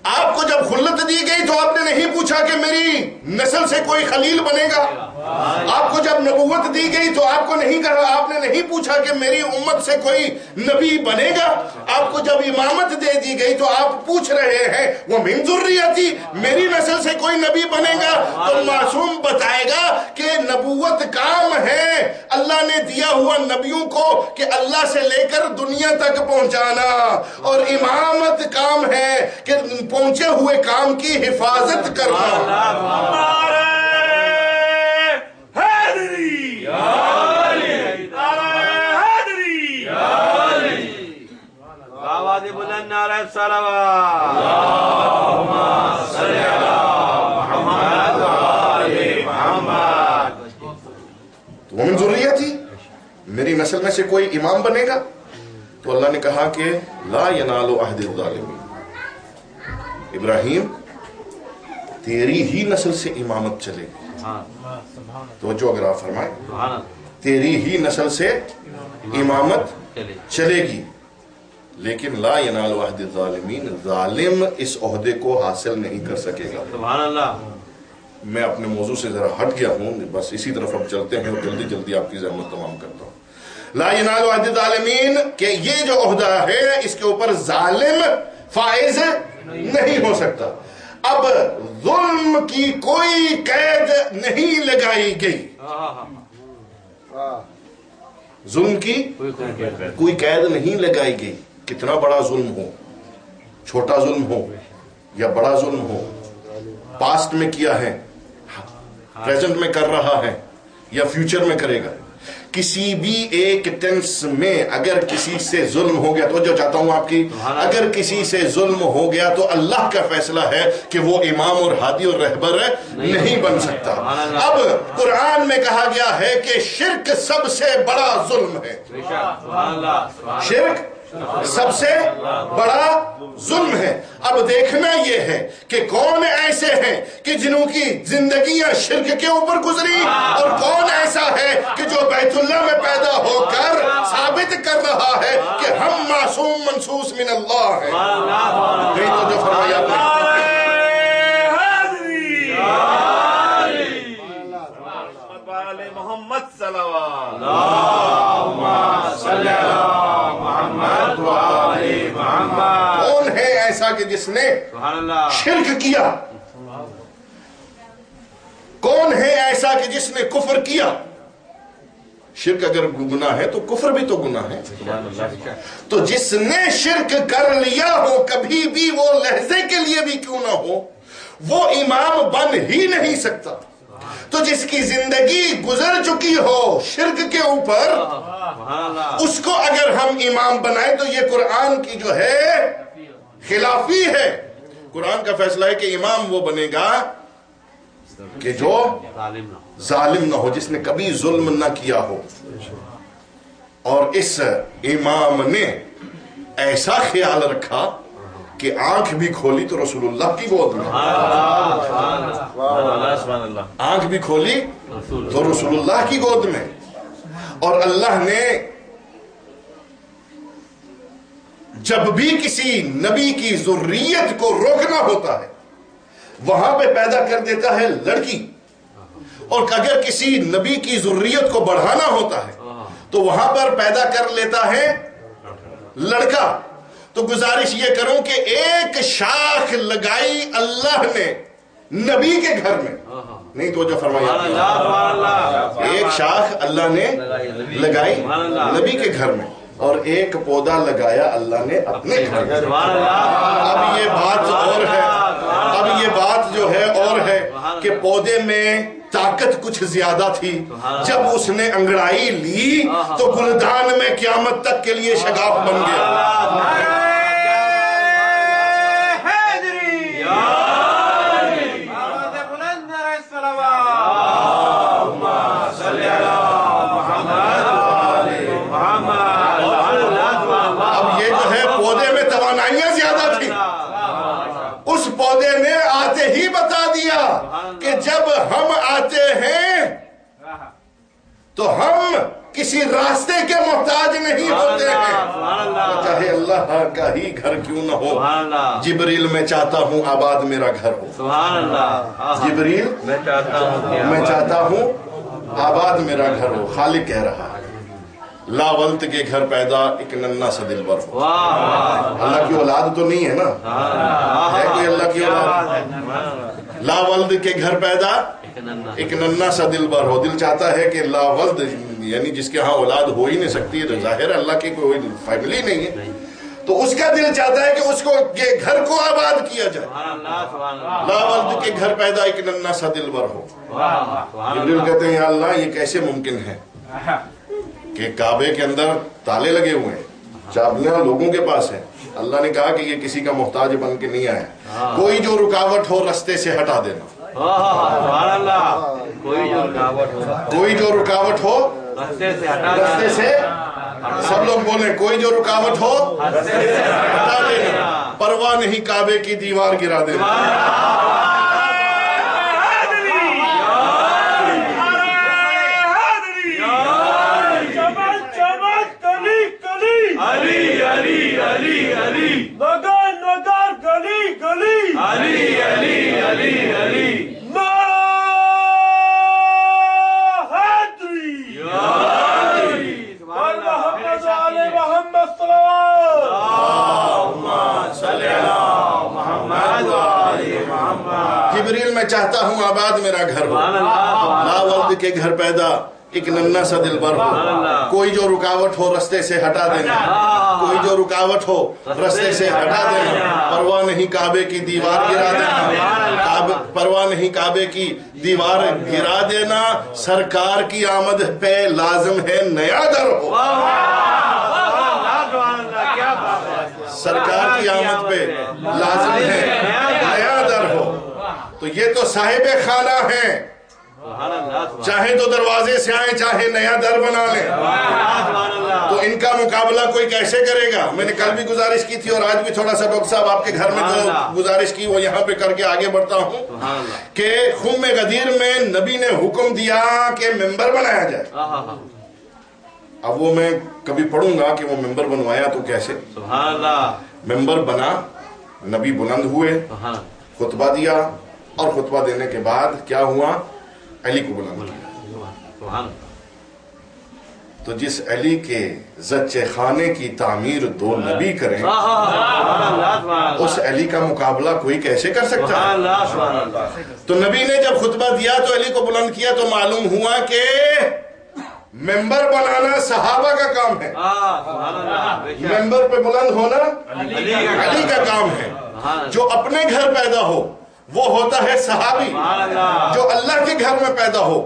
آپ کو جب خلت دی گئی تو آپ نے نہیں پوچھا کہ میری نسل سے کوئی خلیل بنے گا؟ آپ کو جب نبوت دی گئی تو آپ کو نہیں کہا، آپ نے نہیں پوچھا کہ میری امت سے کوئی نبی بنے گا؟ آپ کو جب امامت دے دی گئی تو آپ پوچھ رہے ہیں وہ من ذریتی، میری نسل سے کوئی نبی بنے گا؟ تو معصوم بتائے گا کہ نبوت کام ہے اللہ نے دیا ہوا نبیوں کو کہ اللہ سے لے کر دنیا تک پہنچانا، اور امامت کام ہے کہ پہنچے ہوئے کام کی حفاظت کرنا۔
آواز بلند نعرہ صلوات، اللہم صل علی محمد وآل محمد۔
تو ومن ذریتی، میری نسل میں سے کوئی امام بنے گا؟ تو اللہ نے کہا کہ لا ینال عہد الظالمین، ابراہیم تیری ہی نسل سے امامت چلے گی۔ توجہ اگر آپ فرمائیں، تیری ہی نسل سے امامت چلے گی، لیکن لا ینال عہد الظالمین، ظالم اس عہدے کو حاصل نہیں کر سکے گا۔
سبحان اللہ۔
میں اپنے موضوع سے ذرا ہٹ گیا ہوں، بس اسی طرف اب چلتے ہیں اور جلدی جلدی آپ کی زحمت تمام کرتا ہوں۔ لا ینال عہد الظالمین، کہ یہ جو عہدہ ہے اس کے اوپر ظالم فائز نہیں ہو سکتا۔ اب ظلم کی کوئی قید نہیں لگائی گئی، ظلم کی کوئی قید نہیں لگائی گئی، کتنا بڑا ظلم ہو، چھوٹا ظلم ہو یا بڑا ظلم ہو، پاسٹ میں کیا ہے، پریزنٹ میں کر رہا ہے یا فیوچر میں کرے گا، کسی بھی ایک ٹینس میں اگر کسی سے ظلم ہو گیا، تو جو چاہتا ہوں آپ کی، اگر کسی سے ظلم ہو گیا تو اللہ کا فیصلہ ہے کہ وہ امام اور ہادی اور رہبر نہیں بن سکتا۔ اب قرآن میں کہا گیا ہے کہ شرک سب سے بڑا ظلم ہے، شرک سب سے بڑا ظلم ہے۔ اب دیکھنا یہ ہے کہ کون ایسے ہیں کہ جنہوں کی زندگیاں شرک کے اوپر گزری، اور کون ایسا ہے کہ جو بیت اللہ میں پیدا ہو کر ثابت کر رہا ہے کہ ہم معصوم منصوص من اللہ ہیں۔ نہیں تو جو فرمایا آپ نے
محمد صلوات،
اللہم صل علی محمد وآل محمد۔
کون ہے ایسا کہ جس نے شرک کیا؟ کون ہے ایسا کہ جس نے کفر کیا؟ شرک اگر گناہ ہے تو کفر بھی تو گناہ ہے۔ تو جس نے شرک کر لیا ہو، کبھی بھی وہ لحظے کے لیے بھی کیوں نہ ہو، وہ امام بن ہی نہیں سکتا۔ تو جس کی زندگی گزر چکی ہو شرک کے اوپر، اس کو اگر ہم امام بنائیں تو یہ قرآن کی جو ہے خلافی ہے۔ قرآن کا فیصلہ ہے کہ امام وہ بنے گا کہ جو ظالم نہ ہو، جس نے کبھی ظلم نہ کیا ہو۔ اور اس امام نے ایسا خیال رکھا کہ آنکھ بھی کھولی تو رسول اللہ کی گود میں، آنکھ بھی کھولی تو رسول اللہ کی گود میں۔ اور اللہ نے جب بھی کسی نبی کی ذریت کو روکنا ہوتا ہے وہاں پہ پیدا کر دیتا ہے لڑکی، اور اگر کسی نبی کی ذریت کو بڑھانا ہوتا ہے تو وہاں پر پیدا کر لیتا ہے لڑکا۔ تو گزارش یہ کروں کہ ایک شاخ لگائی اللہ نے نبی کے گھر میں، نہیں تو جو فرمایا، ایک شاخ اللہ نے لگائی نبی کے گھر میں، اور ایک پودا لگایا اللہ نے اپنے گھر میں۔ اب یہ بات اور ہے، اب یہ بات جو ہے اور ہے کہ پودے میں طاقت کچھ زیادہ تھی، جب اس نے انگڑائی لی تو گلدان میں قیامت تک کے لیے شگاف بن گیا۔ تو ہم کسی راستے کے محتاج نہیں ہوتے ہیں، چاہے اللہ کا ہی گھر کیوں نہ ہو۔ جبریل میں چاہتا ہوں آباد میرا گھر ہو،
سبحان اللہ،
جبریل
میں
چاہتا ہوں آباد میرا گھر ہو۔ خالق کہہ رہا ہے لا ولد کے گھر پیدا ایک ننھا سا دلبر ہو۔ اللہ کی اولاد تو نہیں ہے نا، ہے کوئی اللہ کی اولاد؟ لا ولد کے گھر پیدا ایک ننھا سا دلبر ہو۔ دل چاہتا ہے کہ لا ولد یعنی جس کے ہاں اولاد ہو ہی نہیں سکتی، تو ظاہر اللہ کی کوئی فیملی نہیں ہے، تو اس کا دل چاہتا ہے کہ اس کو یہ گھر کو آباد کیا جائے۔ لا ولد کے گھر پیدا ایک ننھا سا دلبر ہو۔ جبریل کہتے ہیں یا اللہ یہ کیسے ممکن ہے کہ کعبے کے اندر تالے لگے ہوئے ہیں، چابیاں لوگوں کے پاس ہیں، اللہ نے کہا کہ یہ کسی کا محتاج بن کے نہیں آیا، کوئی جو رکاوٹ ہو رستے سے ہٹا دینا، کوئی جو رکاوٹ ہو رستے سے، سب لوگ بولیں کوئی جو رکاوٹ ہو ہٹا دینا، پرواہ نہیں کعبے کی دیوار گرا دینا۔ جبریل میں چاہتا ہوں آباد میرا گھر ہو، لا ولد کے گھر پیدا ایک ننھا سا دلبر ہو، کوئی جو رکاوٹ ہو رستے سے ہٹا دینا، کوئی جو رکاوٹ ہو رستے سے ہٹا دینا، پرواہ نہیں کعبے کی دیوار گرا دینا، پرواہ نہیں کعبے کی دیوار گرا دینا، سرکار کی آمد پہ لازم ہے نیا در ہو، سرکار کی آمد پہ لازم ہے نیا در ہو۔ تو یہ تو صاحب خانہ ہیں، چاہے تو دروازے سے آئیں چاہے نیا در بنا لیں، تو ان کا مقابلہ کوئی کیسے کرے گا؟ میں نے کل بھی گزارش کی تھی اور آج بھی تھوڑا سا ڈاکٹر صاحب آپ کے گھر میں جو گزارش کی وہ یہاں پہ کر کے آگے بڑھتا ہوں کہ خم غدیر میں نبی نے حکم دیا کہ ممبر بنایا جائے۔ اب وہ میں کبھی پڑھوں گا کہ وہ ممبر بنوایا تو کیسے، ممبر بنا، نبی بلند ہوئے، خطبہ دیا، اور خطبہ دینے کے بعد کیا ہوا؟ علی کو بلند کیا۔ تو جس علی کے زچے خانے کی تعمیر دو نبی کریں، اس علی کا مقابلہ کوئی کیسے کر سکتا ہے؟ تو نبی نے جب خطبہ دیا تو علی کو بلند کیا، تو معلوم ہوا کہ ممبر بنانا صحابہ کا کام ہے، ممبر پہ بلند ہونا علی کا کام ہے۔ جو اپنے گھر پیدا ہو وہ ہوتا ہے صحابی، جو اللہ کے گھر میں پیدا ہو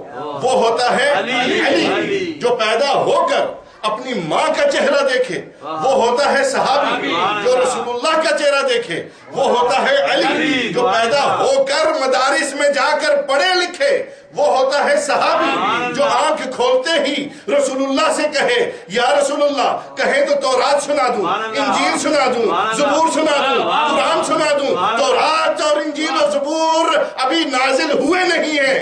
وہ ہوتا ہے علی، جو پیدا ہو کر اپنی ماں کا چہرہ دیکھے وہ ہوتا ہے صحابی، جو رسول اللہ کا چہرہ دیکھے وہ ہوتا ہے علی، جو پیدا ہو کر مدارس میں جا کر پڑھے لکھے وہ ہوتا ہے صحابی، جو آنکھ کھولتے ہی رسول اللہ سے کہے یا رسول اللہ، کہے تو تورات سنا دوں، انجیل سنا دوں، زبور سنا دوں، قرآن سنا دوں۔ تورات اور انجیل اور زبور ابھی نازل ہوئے نہیں ہیں،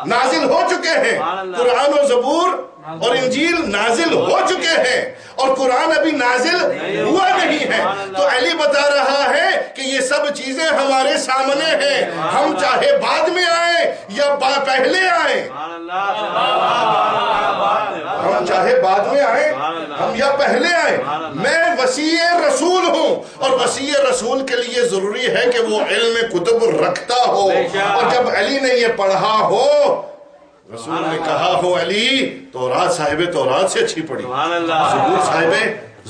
نازل ہو چکے ہیں، قرآن و زبور اور انجیل نازل ہو چکے ہیں، اور قرآن ابھی نازل ہوا نہیں ہے۔ تو علی بتا رہا ہے کہ یہ سب چیزیں ہمارے سامنے ہیں، ہم چاہے بعد میں آئیں یا پہلے آئیں، ہم چاہے بعد میں آئیں ہم یا پہلے آئیں، میں وسیع رسول ہوں، اور وسیع رسول کے لیے ضروری ہے کہ وہ علم کتب رکھتا ہو، اور جب علی نے یہ پڑھا ہو، رسول نے کہا ہو علی تورات صاحب تورات سے اچھی پڑھی، زبور صاحب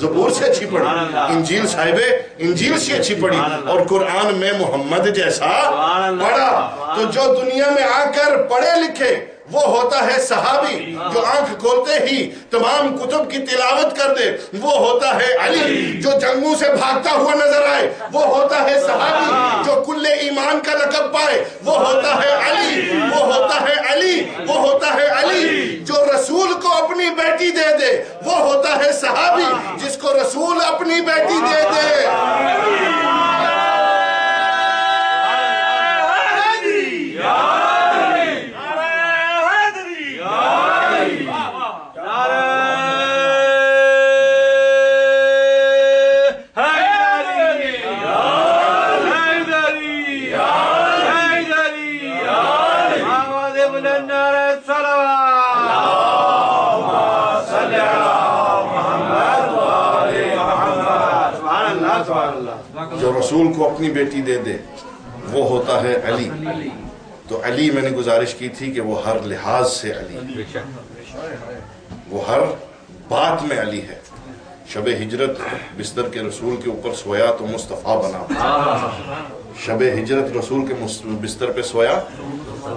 زبور سے اچھی پڑھی، انجیل صاحب انجیل سے اچھی پڑھی، اور قرآن میں محمد جیسا پڑھا۔ تو جو دنیا میں آ کر پڑھے لکھے وہ ہوتا ہے صحابی، جو آنکھ کھولتے ہی تمام کتب کی تلاوت کر دے وہ ہوتا ہے علی، جو جنگوں سے بھاگتا ہوا نظر آئے وہ ہوتا ہے صحابی، جو کل ایمان کا لقب پائے وہ ہوتا ہے علی، وہ ہوتا ہے علی، وہ ہوتا ہے علی، جو رسول کو اپنی بیٹی دے دے وہ ہوتا ہے صحابی، جس کو رسول اپنی بیٹی دے دے۔ جو رسول کو اپنی بیٹی دے دے وہ ہوتا ہے علی. تو علی میں نے گزارش کی تھی کہ وہ ہر لحاظ سے علی، وہ ہر بات میں علی ہے. شب ہجرت بستر کے رسول کے اوپر سویا تو مصطفیٰ بنا. شب ہجرت رسول کے بستر پہ سویا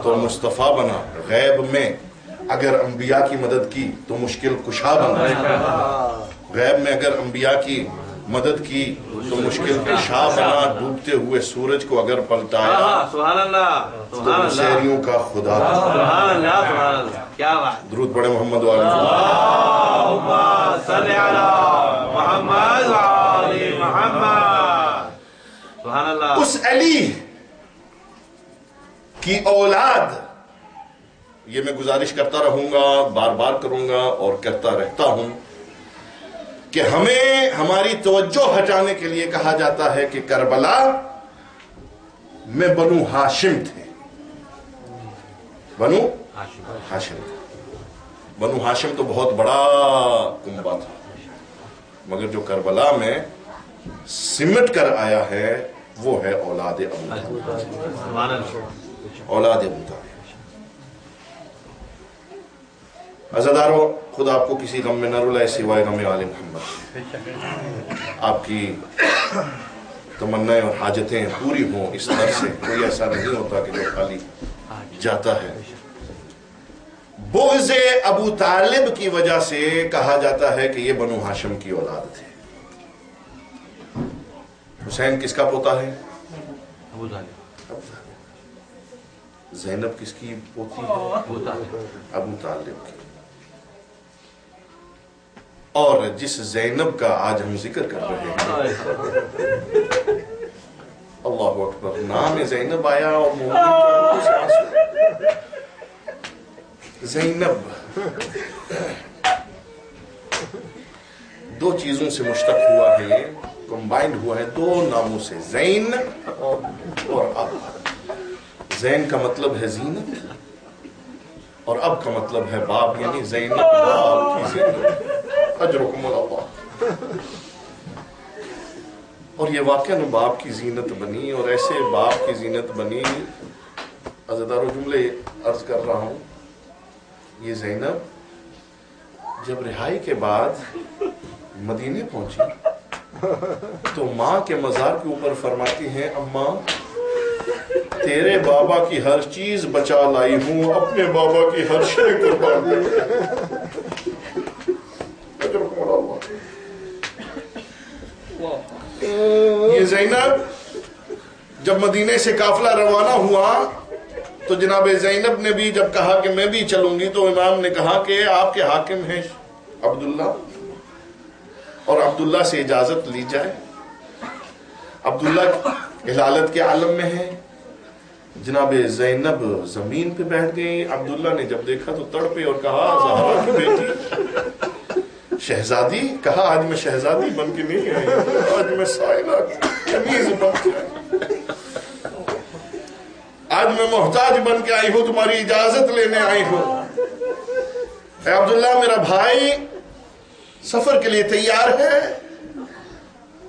تو مصطفیٰ بنا. غیب میں اگر انبیاء کی مدد کی تو مشکل کشا بنا. غیب میں اگر انبیاء کی مدد کی تو مشکل کشا بنا. ڈوبتے ہوئے سورج کو اگر پلٹایا تو مسیریوں کا خدا بنا. درود پڑھے محمد و اس علی کی اولاد، یہ میں گزارش کرتا رہوں گا، بار بار کروں گا اور کرتا رہتا ہوں کہ ہمیں ہماری توجہ ہٹانے کے لیے کہا جاتا ہے کہ کربلا میں بنو ہاشم تھے. بنو ہاشم تھے. بنو ہاشم تو بہت بڑا کنبہ تھا، مگر جو کربلا میں سمٹ کر آیا ہے وہ ہے اولاد ابو طالب. اولاد ابو طالب. عزادارو، خدا آپ کو کسی غم میں نہ رلائے سوائے غم آل محمد. آپ کی تمنائیں اور حاجتیں پوری ہوں اس طرح سے. کوئی ایسا نہیں ہوتا کہ جو خالی جاتا ہے. بغض ابو طالب کی وجہ سے کہا جاتا ہے کہ یہ بنو ہاشم کی اولاد تھے. حسین کس کا پوتا ہے؟
ابو طالب.
زینب کس کی پوتی ہے؟ ابو طالب کی. اور جس زینب کا آج ہم ذکر کر رہے ہیں، اللہ اکبر، نام زینب آیا اور مومن کے آنکھوں سے آنسو. زینب دو چیزوں سے مشتق ہوا ہے، کمبائنڈ ہوا ہے دو ناموں سے، زین اور اب. زین کا مطلب ہے زینت اور اب کا مطلب ہے باپ، یعنی زینب باپ کی زینت. اجرکم اللہ. اور یہ واقعہ باپ کی زینت بنی، اور ایسے باپ کی زینت بنی. عزادارو، جملے عرض کر رہا ہوں. یہ زینب جب رہائی کے بعد مدینے پہنچی تو ماں کے مزار کے اوپر فرماتی ہیں، اماں تیرے بابا کی ہر چیز بچا لائی ہوں، اپنے بابا کی ہر شے قربان دی. یہ زینب جب مدینے سے قافلہ روانہ ہوا تو جناب زینب نے بھی جب کہا کہ میں بھی چلوں گی تو امام نے کہا کہ آپ کے حاکم ہیں عبداللہ، اور عبداللہ سے اجازت لی جائے. عبداللہ حلالت کے عالم میں ہے. جناب زینب زمین پہ بیٹھ گئی. عبداللہ نے جب دیکھا تو تڑپے اور کہا، زہرا کی بیٹی شہزادی. کہا آج میں شہزادی بن کے نہیں آئی، آج میں سائلہ کنیز بن کے آئی، آج میں محتاج بن کے آئی ہوں، تمہاری اجازت لینے آئی ہوں. اے عبداللہ، میرا بھائی سفر کے لیے تیار ہے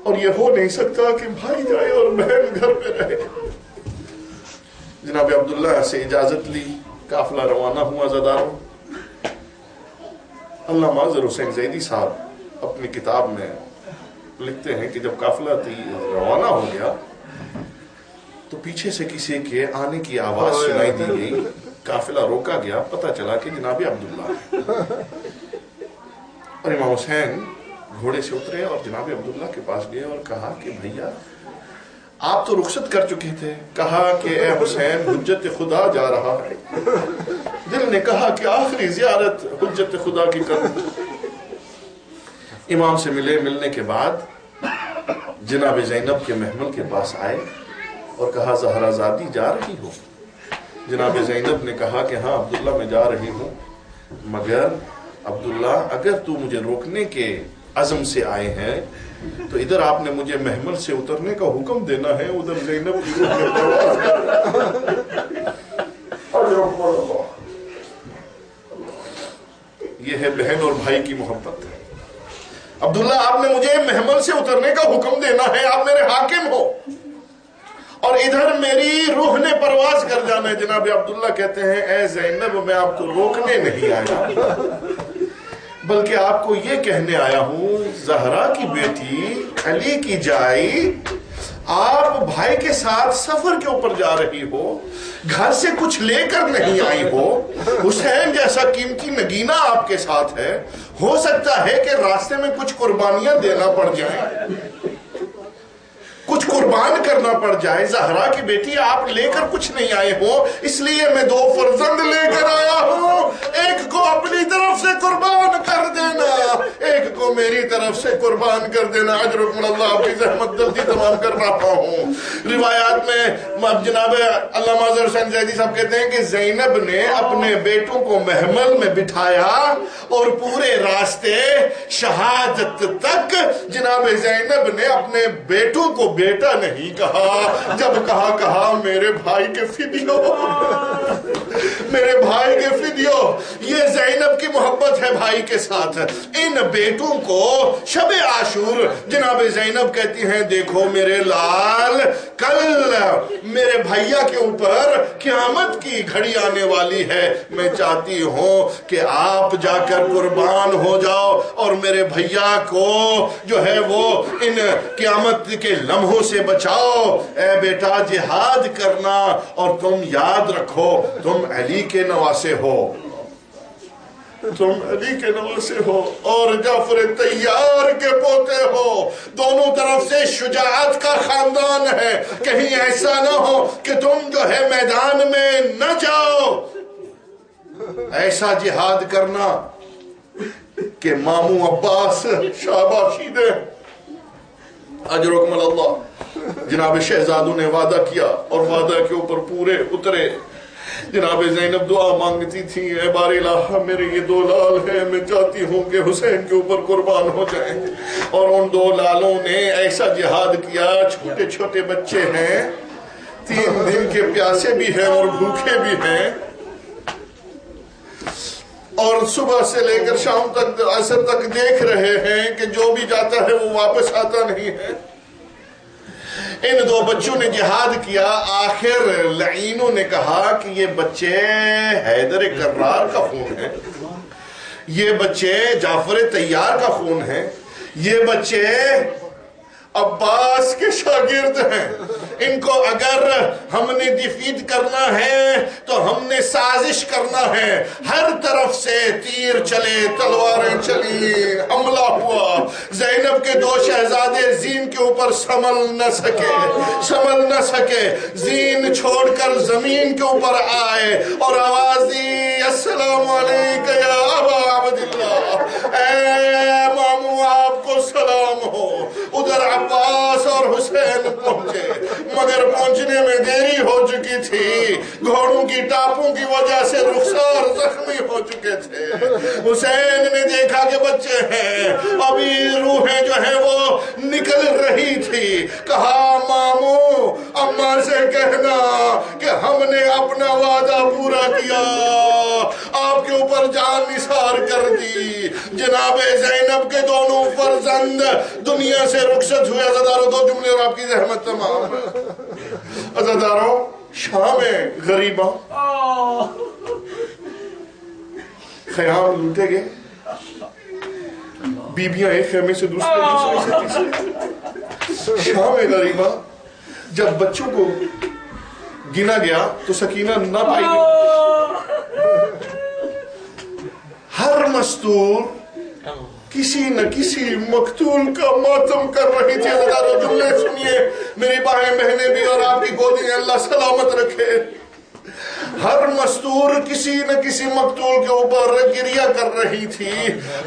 اور یہ ہو نہیں سکتا کہ بھائی جائے اور بہن گھر پہ رہے. جناب عبداللہ سے اجازت لی، قافلہ روانہ ہوا. زداروں، علامہ ظفر حسین زیدی صاحب اپنی کتاب میں لکھتے ہیں کہ جب قافلہ روانہ ہو گیا تو پیچھے سے کسی کے آنے کی آواز سنائی دی گئی. قافلہ روکا گیا، پتہ چلا کہ جناب عبداللہ. اور امام حسین گھوڑے سے اترے اور جناب عبداللہ کے پاس گئے اور کہا کہ بھیا آپ تو رخصت کر چکے تھے. کہا کہ اے حسین، حجت خدا جا رہا ہے. دل نے کہا کہ آخری زیارت حجت خدا کی کروں. امام سے ملنے کے بعد جناب زینب کے محمل کے پاس آئے اور کہا، زہرا زادی جا رہی ہو؟ جناب زینب نے کہا کہ ہاں عبداللہ میں جا رہی ہوں، مگر عبداللہ اگر تو مجھے روکنے کے عزم سے آئے ہیں تو ادھر آپ نے مجھے محمل سے اترنے کا حکم دینا ہے، ادھر زینب کی روح میں پرواز. یہ ہے بہن اور بھائی کی محبت. عبداللہ آپ نے مجھے محمل سے اترنے کا حکم دینا ہے، آپ میرے حاکم ہو، اور ادھر میری روح نے پرواز کر جانا ہے. جناب عبداللہ کہتے ہیں اے زینب میں آپ کو روکنے نہیں آیا، بلکہ آپ کو یہ کہنے آیا ہوں زہرا کی بیٹی علی کی جائی، آپ بھائی کے ساتھ سفر کے اوپر جا رہی ہو، گھر سے کچھ لے کر نہیں آئی ہو، حسین جیسا قیمتی نگینہ آپ کے ساتھ ہے، ہو سکتا ہے کہ راستے میں کچھ قربانیاں دینا پڑ جائیں، کچھ قربان کرنا پڑ جائے. زہرا کی بیٹی آپ لے کر کچھ نہیں آئے ہو، اس لیے میں 2 فرزند لے کر آیا ہوں، ایک کو اپنی طرف سے قربان کر دینا، ایک کو میری طرف سے قربان کر دینا. اجرکم اللہ، آپ کی زحمت جلدی تمام کر رہا ہوں. روایات میں جناب علامہ اظہر حسین زیدی صاحب کہتے ہیں کہ زینب نے اپنے بیٹوں کو محمل میں بٹھایا اور پورے راستے شہادت تک جناب زینب نے اپنے بیٹوں کو بیٹا نہیں کہا، جب کہا میرے بھائی کے فدیو، میرے بھائی کے فدیو. یہ زینب کی محبت ہے بھائی کے ساتھ. ان بیٹوں کو شب عاشور جناب زینب کہتی ہیں دیکھو میرے لال، کل میرے بھائیا کے اوپر قیامت کی گھڑی آنے والی ہے، میں چاہتی ہوں کہ آپ جا کر قربان ہو جاؤ اور میرے بھائیا کو جو ہے وہ ان قیامت کے لمحوں سے بچاؤ. اے بیٹا جہاد کرنا، اور تم یاد رکھو تم علی کے نواسے ہو، تم علی کے نواسے ہو اور جعفر طیار کے پوتے ہو، دونوں طرف سے شجاعت کا خاندان ہے. کہیں ایسا نہ ہو کہ تم جو ہے میدان میں نہ جاؤ. ایسا جہاد کرنا کہ ماموں عباس شاباشی دے. اجرکم اللہ. جناب شہزادوں نے وعدہ کیا اور وعدہ کے اوپر پورے اترے. جناب زینب دعا مانگتی تھی اے باری الہ میرے یہ 2 لال ہیں، میں چاہتی ہوں کہ حسین کے اوپر قربان ہو جائیں. اور ان 2 لالوں نے ایسا جہاد کیا، چھوٹے چھوٹے بچے ہیں، 3 دن کے پیاسے بھی ہیں اور بھوکے بھی ہیں، اور صبح سے لے کر شام تک عصر تک دیکھ رہے ہیں کہ جو بھی جاتا ہے وہ واپس آتا نہیں ہے. ان 2 بچوں نے جہاد کیا. آخر لعینوں نے کہا کہ یہ بچے حیدر کرار کا خون ہے، یہ بچے جعفر طیار کا خون ہے، یہ بچے عباس کے شاگرد ہیں، ان کو اگر ہم نے ڈیفیٹ کرنا ہے تو ہم نے سازش کرنا ہے. ہر طرف سے تیر چلے، تلواریں چلی، حملہ ہوا. زینب کے 2 شہزادے زین کے اوپر سنبھل نہ سکے، زین چھوڑ کر زمین کے اوپر آئے اور آواز دی السلام علیکم یا ابا عبداللہ، اے ماموں آپ کو سلام ہو. ادھر عباس اور حسین پہنچے، مگر پہنچنے میں دیری ہو چکی تھی، گھوڑوں کی ٹاپوں کی وجہ سے رخسار زخمی ہو چکے تھے. حسین نے دیکھا کہ بچے ہیں، ابھی روحیں جو ہیں وہ نکل رہی تھی. کہا ماموں اماں سے کہنا کہ ہم نے اپنا وعدہ پورا کیا، آپ کے اوپر جان نثار کر دی. جناب زینب کے دونوں فرزند دنیا سے رخصت ہوئے. عزاداروں 2 جملے اور آپ کی زحمت تمام. عزاداروں شام غریبہ خیام لوٹے گئے، بیبیاں ایک خیمے سے دوسرے. شام غریبہ جب بچوں کو گنا گیا تو سکینہ نہ پائی گئی. ہر مستور کسی نہ کسی مقتول کا ماتم کر رہی تھی. ہزاروں جملے سنیے میری بہنیں بہنیں بھی اور آپ کی گودیں اللہ سلامت رکھے. ہر مستور کسی نہ کسی مقتول کے اوپر گریہ کر رہی تھی،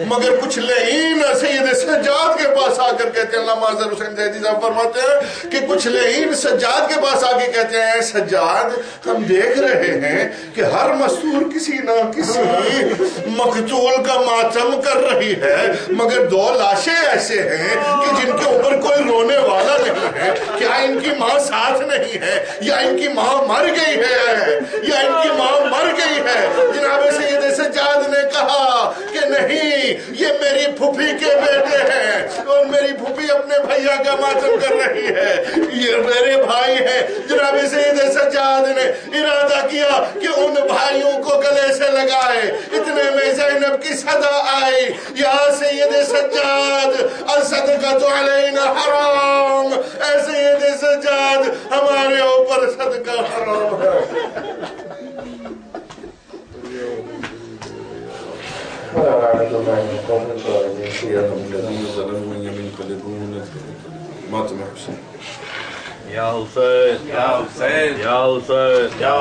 مگر کچھ لعین سید سجاد کے پاس آ کر کہتے ہیں، علامہ اظہر حسین زیدی صاحب فرماتے ہیں کہ کچھ لعین سجاد کے پاس آ کے کہتے ہیں سجاد ہم دیکھ رہے ہیں کہ ہر مستور کسی نہ کسی مقتول کا ماتم کر رہی ہے، مگر 2 لاشیں ایسے ہیں کہ جن کے اوپر کوئی رونے والا نہیں ہے. کیا ان کی ماں ساتھ نہیں ہے، یا ان کی ماں مر گئی ہے، یا ان کی ماں مر گئی ہے؟ جناب سید سجاد نے کہا کہ پھوپھی کے بیٹے ہیں اور میری پھوپھی اپنے بھیا کا ماتم کر رہی ہے. یہ میرے بھائی ہیں. جناب سید سجاد نے ارادہ کیا کہ ان بھائیوں کو گلے سے لگائے. اتنے میں زینب کی صدا آئی, یا سید سجاد الصدقۃ علینا حرام. اے سید سجاد ہمارے اوپر صدقہ حرام ہے. ماتم حسین.
یا حسین یا حسین یا حسین یا